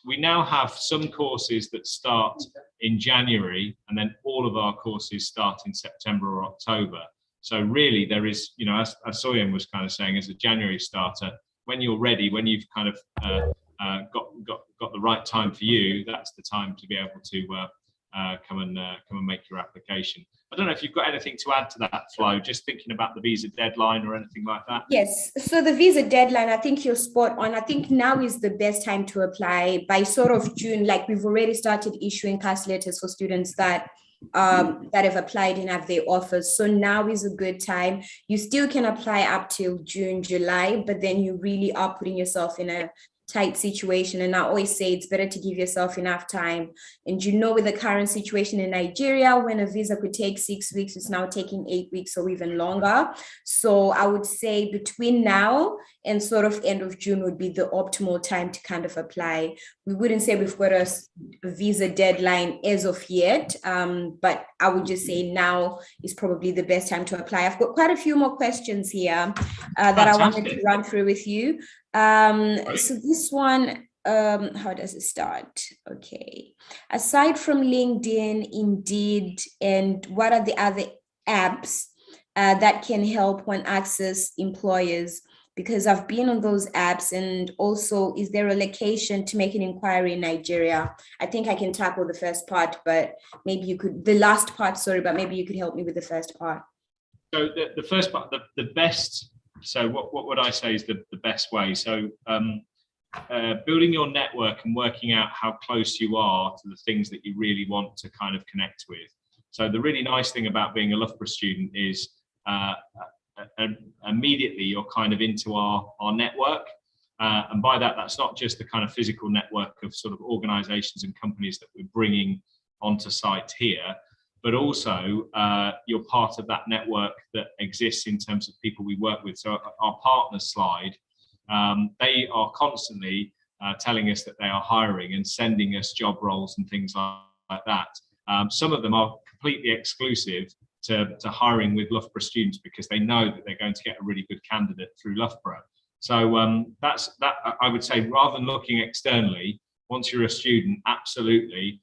We now have some courses that start in January, and then all of our courses start in September or October. So really there is, as Soyam was kind of saying, as a January starter, when you're ready, when you've kind of got the right time for you, that's the time to be able to come and make your application. I don't know if you've got anything to add to that, Flo, just thinking about the visa deadline or anything like that. Yes, so the visa deadline, I think you're spot on. I think now is the best time to apply. By sort of June, like we've already started issuing CAS letters for students that have applied and have their offers. So now is a good time. You still can apply up till June, July, but then you really are putting yourself in a tight situation. And I always say it's better to give yourself enough time. And with the current situation in Nigeria, when a visa could take 6 weeks, it's now taking 8 weeks or even longer. So I would say between now and sort of end of June would be the optimal time to kind of apply. We wouldn't say we've got a visa deadline as of yet, but I would just say now is probably the best time to apply. I've got quite a few more questions here that I wanted to run through with you. So this one, how does it start? Okay. Aside from LinkedIn, Indeed, and what are the other apps that can help one access employers? Because I've been on those apps, and also, is there a location to make an inquiry in Nigeria? I think I can tackle the first part, but maybe you could, the last part, sorry, but maybe you could help me with the first part. So the first part, the best, so what would I say is the best way? So building your network and working out how close you are to the things that you really want to kind of connect with. So the really nice thing about being a Loughborough student is immediately you're kind of into our network. And by that, that's not just the kind of physical network of sort of organizations and companies that we're bringing onto site here, but also you're part of that network that exists in terms of people we work with. So our partners slide, they are constantly telling us that they are hiring and sending us job roles and things like that. Some of them are completely exclusive to hiring with Loughborough students because they know that they're going to get a really good candidate through Loughborough. So that's that. I would say, rather than looking externally, once you're a student, absolutely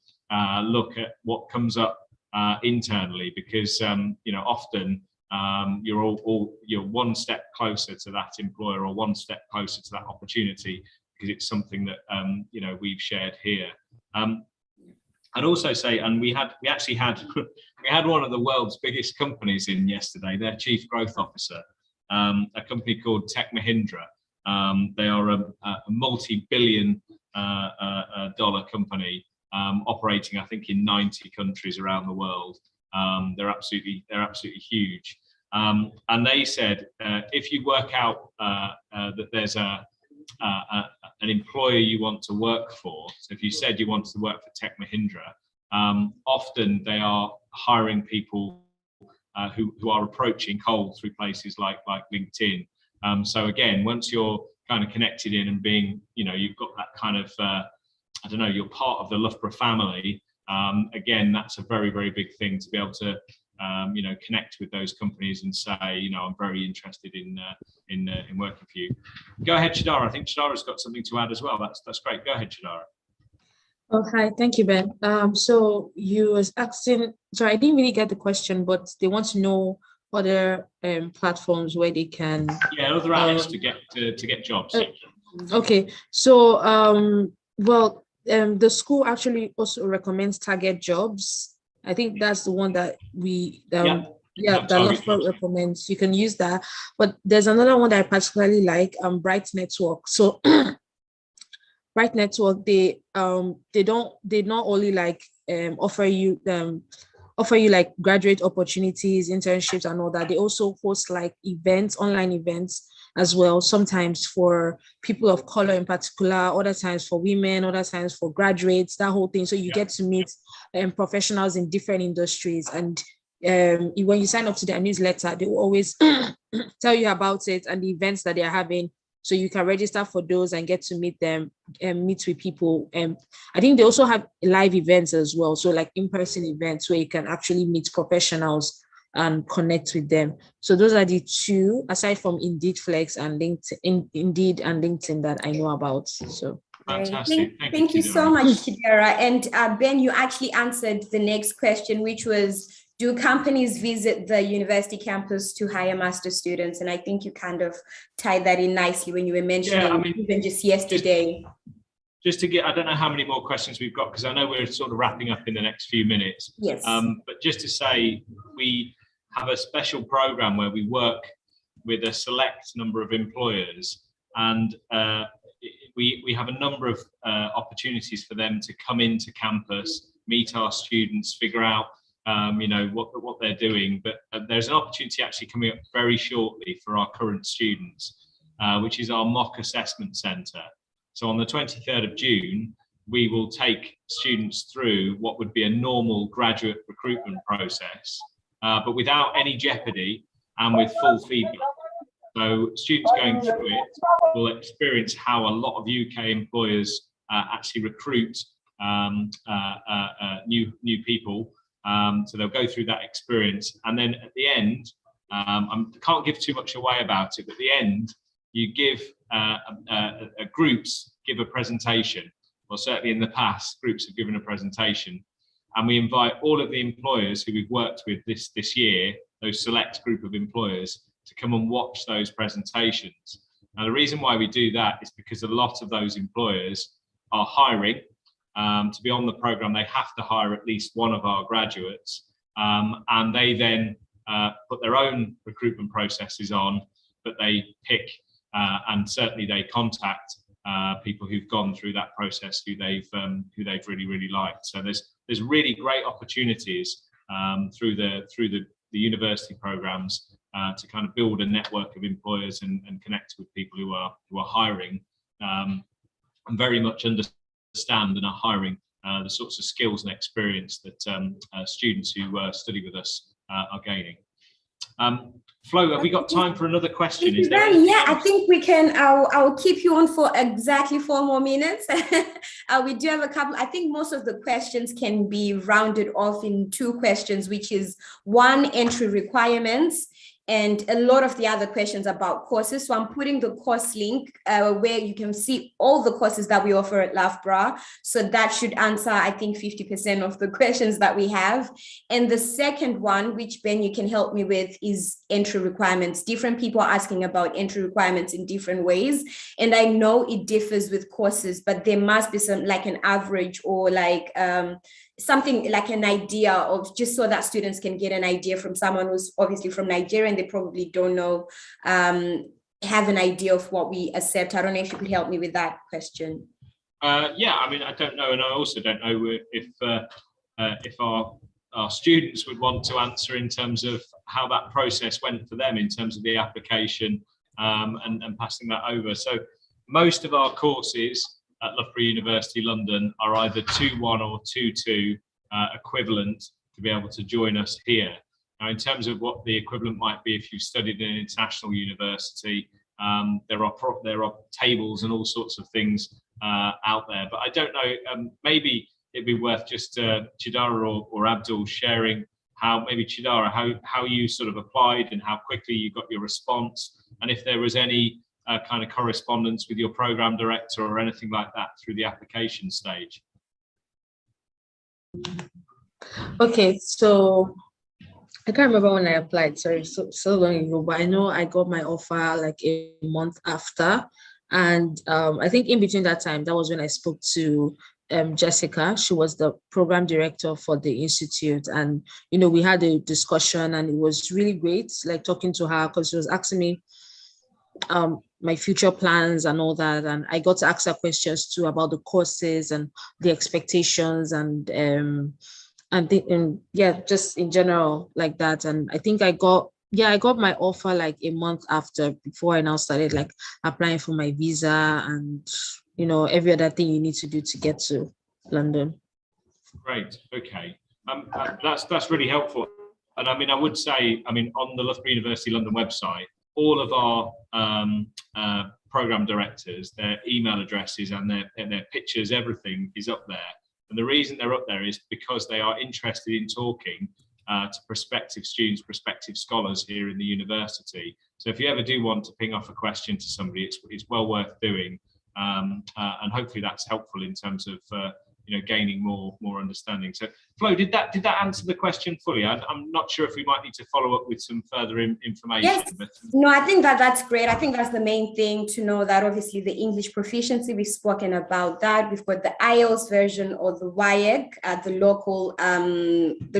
look at what comes up internally, because often you're one step closer to that employer or one step closer to that opportunity, because it's something that we've shared here. I'd also say, and we actually had one of the world's biggest companies in yesterday, their chief growth officer, a company called Tech Mahindra. They are a multi-billion dollar company operating, I think, in 90 countries around the world. They're absolutely huge. And they said, if you work out that there's an employer you want to work for, so if you said you wanted to work for Tech Mahindra, often they are hiring people who are approaching cold through places like LinkedIn. So again, once you're kind of connected in and being, you've got that kind of, you're part of the Loughborough family. Again, that's a very, very big thing to be able to, connect with those companies and say, I'm very interested in working for you. Go ahead, Chidara. I think Chidara's got something to add as well. That's great. Go ahead, Chidara. Oh, hi. Thank you, Ben. So you was asking, sorry, I didn't really get the question, but they want to know other platforms where they can. Yeah, other outlets to get jobs. Okay. So, the school actually also recommends Target Jobs. I think that's the one that we, that Loughborough recommends. You can use that. But there's another one that I particularly like, Bright Network. So Bright Network, they not only like offer you like graduate opportunities, internships and all that. They also host like events, online events as well, sometimes for people of color in particular, other times for women, other times for graduates, that whole thing. So you get to meet professionals in different industries. And when you sign up to their newsletter, they will always tell you about it and the events that they're having. So you can register for those and get to meet them and meet with people. And I think they also have live events as well. So like in-person events where you can actually meet professionals and connect with them. So those are the two, aside from Indeed Flex and LinkedIn, Indeed and LinkedIn, that I know about. So fantastic. Thank you so much, Chidera. And Ben, you actually answered the next question, which was, do companies visit the university campus to hire master students? And I think you kind of tied that in nicely when you were mentioning even just yesterday. Just to get, I don't know how many more questions we've got, because I know we're sort of wrapping up in the next few minutes. Yes. But just to say, we have a special program where we work with a select number of employers, and we have a number of opportunities for them to come into campus, meet our students, figure out what they're doing. But there's an opportunity actually coming up very shortly for our current students, which is our mock assessment centre. So on the 23rd of June, we will take students through what would be a normal graduate recruitment process, but without any jeopardy and with full feedback. So students going through it will experience how a lot of UK employers actually recruit new people. So they'll go through that experience, and then at the end, I can't give too much away about it, but at the end, you give groups give a presentation. Well, certainly in the past, groups have given a presentation, and we invite all of the employers who we've worked with this year, those select group of employers, to come and watch those presentations. Now, the reason why we do that is because a lot of those employers are hiring. To be on the program, they have to hire at least one of our graduates, and they then put their own recruitment processes on, but they pick and certainly they contact people who've gone through that process who they've really liked. So there's really great opportunities through the university programs to kind of build a network of employers and connect with people who are hiring and very much understand and are hiring the sorts of skills and experience that students who study with us are gaining. Flo, have we got time for another question? Is there Yeah, I else? think we can. I'll keep you on for exactly 4 more minutes. We do have a couple. I think most of the questions can be rounded off in 2 questions, which is 1, entry requirements, and a lot of the other questions about courses. So I'm putting the course link where you can see all the courses that we offer at Loughborough. So that should answer, I think, 50% of the questions that we have. And the second one, which Ben, you can help me with, is entry requirements. Different people are asking about entry requirements in different ways. And I know it differs with courses, but there must be some like an average or like something like an idea of, just so that students can get an idea from someone who's obviously from Nigeria and they probably don't know, have an idea of what we accept. I don't know if you could help me with that question. Yeah, I mean, I don't know, and I also don't know if our students would want to answer in terms of how that process went for them in terms of the application and passing that over. So most of our courses at Loughborough University London are either 2-1 or 2-2 equivalent to be able to join us here. Now, in terms of what the equivalent might be if you studied in an international university, there are tables and all sorts of things out there. But I don't know, maybe it'd be worth just Chidara or Abdul sharing how, maybe Chidara, how you sort of applied and how quickly you got your response, and if there was any kind of correspondence with your program director or anything like that through the application stage. Okay, so I can't remember when I applied, sorry, so long ago, but I know I got my offer like a month after. And I think in between that time, that was when I spoke to Jessica. She was the program director for the institute. And, you know, we had a discussion and it was really great, like talking to her, because she was asking me my future plans and all that. And I got to ask her questions too about the courses and the expectations and yeah, just in general like that. And I think I got my offer like a month after, before I now started like applying for my visa and, you know, every other thing you need to do to get to London. Great. Okay. That's really helpful. And I mean, I would say, I mean, on the Loughborough University London website, all of our program directors, their email addresses and their pictures, everything is up there. And the reason they're up there is because they are interested in talking to prospective students, prospective scholars here in the university. So if you ever do want to ping off a question to somebody, it's well worth doing. And hopefully that's helpful in terms of you know, gaining more understanding. So Flo, did that answer the question fully? I'm not sure if we might need to follow up with some further information. Yes. But No, I think that's great. I think that's the main thing to know, that obviously the English proficiency, we've spoken about that. We've got the IELTS version or the WIAC, the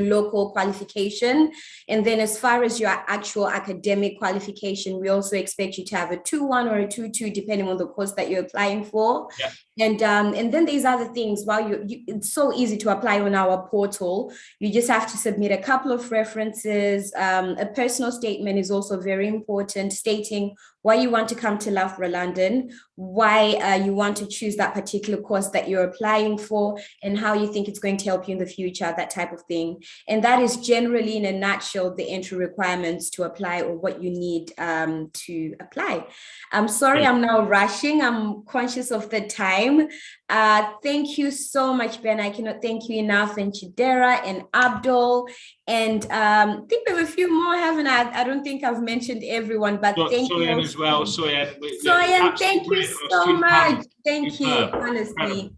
local qualification. And then as far as your actual academic qualification, we also expect you to have a 2-1 or a 2-2, depending on the course that you're applying for. Yeah. And then there's other things. While it's so easy to apply on our portal. You just have to submit a couple of references. A personal statement is also very important, stating why you want to come to Loughborough London, why you want to choose that particular course that you're applying for, and how you think it's going to help you in the future, that type of thing. And that is generally, in a nutshell, the entry requirements to apply, or what you need to apply. I'm sorry, I'm now rushing. I'm conscious of the time. Thank you so much, Ben. I cannot thank you enough, and Chidera and Abdul. And I think we have a few more, haven't I? I don't think I've mentioned everyone, but thank you. As well, Soyen, thank you so much. Thank you, honestly.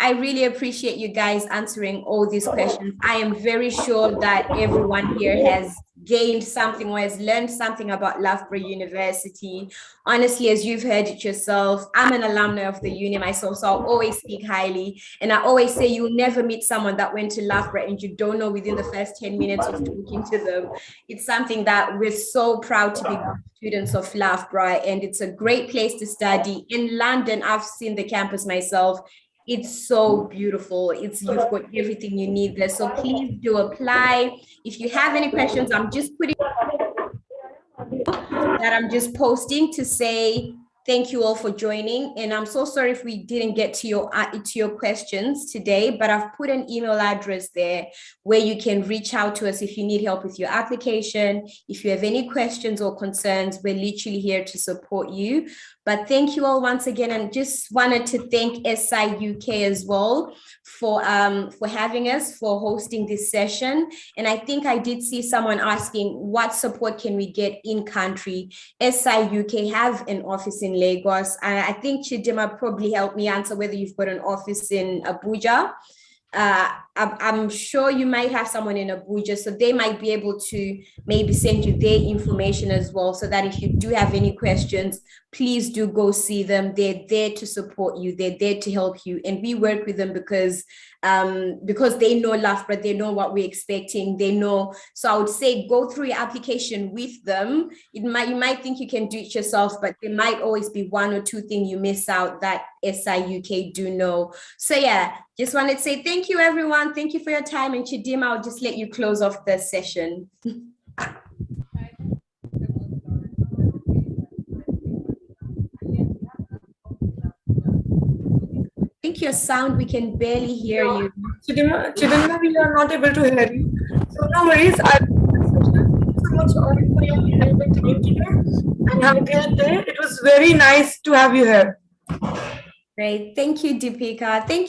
I really appreciate you guys answering all these questions. I am very sure that everyone here has gained something or has learned something about Loughborough University. Honestly, as you've heard it yourself, I'm an alumni of the uni myself, so I'll always speak highly. And I always say you'll never meet someone that went to Loughborough and you don't know within the first 10 minutes of talking to them. It's something that we're so proud to be students of Loughborough, and it's a great place to study. In London, I've seen the campus myself. It's so beautiful. You've got everything you need there. So please do apply. If you have any questions, I'm just posting to say thank you all for joining. And I'm so sorry if we didn't get to your questions today, but I've put an email address there where you can reach out to us if you need help with your application. If you have any questions or concerns, we're literally here to support you. But thank you all once again, and just wanted to thank SI UK as well for having us, for hosting this session. And I think I did see someone asking, what support can we get in country? SI UK have an office in Lagos. I think Chidima probably helped me answer whether you've got an office in Abuja. I'm sure you might have someone in Abuja, so they might be able to maybe send you their information as well, so that if you do have any questions, please do go see them. They're there to support you. They're there to help you. And we work with them because they know Loughborough, they know what we're expecting, they know. So I would say go through your application with them. You might think you can do it yourself, but there might always be one or two things you miss out that SI UK do know. So yeah, just wanted to say thank you, everyone. Thank you for your time. And Chidima, I'll just let you close off the session. I think your sound, we can barely hear you. Chidima, we are not able to hear you. So no worries. Thank you so much all for your help and time today. And have a great day. It was very nice to have you here. Great. Thank you, Deepika. Thank you.